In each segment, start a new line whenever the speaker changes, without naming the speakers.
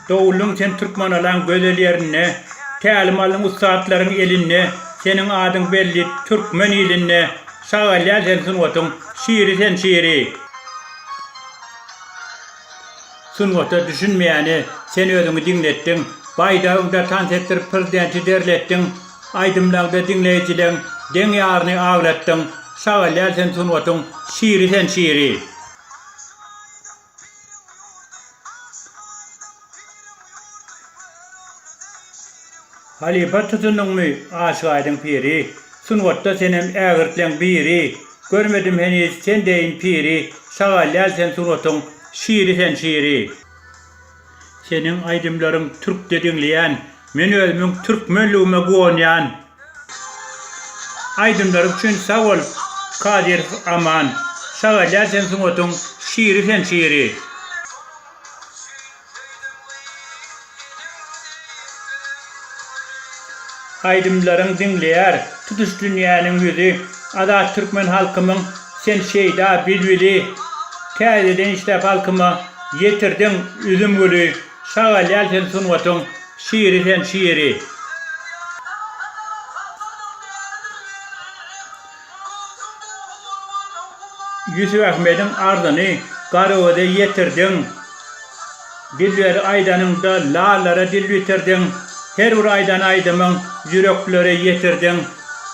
Doğulun sen Türkmen olan gözel yerine, tälim alın ustaatların eline, senin adın belli Türkmen iline, şagalya sensin otun, şiiri sen şiiri. Sunwata düşünmeyeni, sen özünü dinlettin, baydağında tans ettirip prezidenti derlettin, aydımlarda dinleyicilen, den yarını ağlattın, şagalya sen sunwatın, şiiri sen şiiri. Halife tutunun mu aşıgaydın piri, sunwatta senin ägirtlen biri, görmedim henüz sen deyin piri, şagalya sen sunwatın, şiiri sen şiiri. Senin aydımların Türk'te dinleyen, men özümün Türkmenliğime güvenýän. Aydımlarım üçün sağ ol, Kadir aman, şagalya sen sunwatın, şiiri sen şiiri. Aydımların dinleýär, tutuş dünýäniň ýüzi, azat Türkmen halkymyň sen şeýda bilbili, täzeden işläp halkyma ýetirdiň üzüm gülü, şagalya sen sunwatyn, şiiri sen şiiri. Yusuf Ahmed'in ardyny garowada ýetirdiň, dilleri aýdanynda lalara dil bitirdiň, her bir aydan aydymyň ýüreklere ýetirdiň,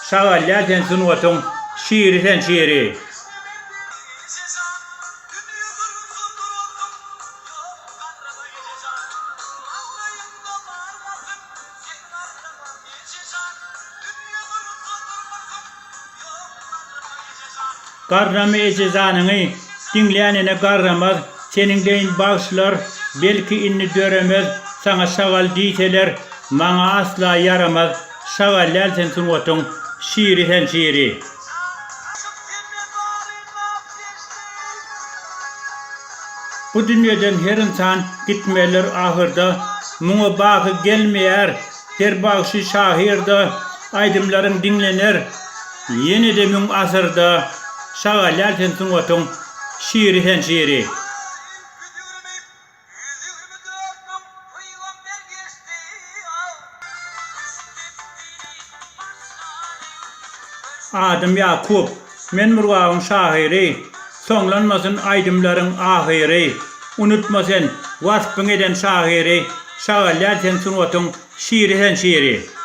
şagalya sen sunwatyn, şiiri sen şiiri. Garramy ejizanyny dinleýänine garramaz, senin deýin bagşlar, belki inni döremez, sana şagal diýseler, maňa asla yaramaz, şagalya sen sunwatyn, şiiri sen şiiri. Bu dünýeden her insan gitmeler ahyrda, muňa bagy gelmeýär, her bagşy şahyrda, aydymlaryň dinlener, ýene-de müň asyrda, şagalya sen sunwatyn, şiiri sen şiiri. Adım Yakup, men murgagyň şahyry, soňlanmasyn aydymlaryň ahyry, unutma sen wasfyň eden şahyry, şagalya sen sunwatyn, şiiri sen şiiri.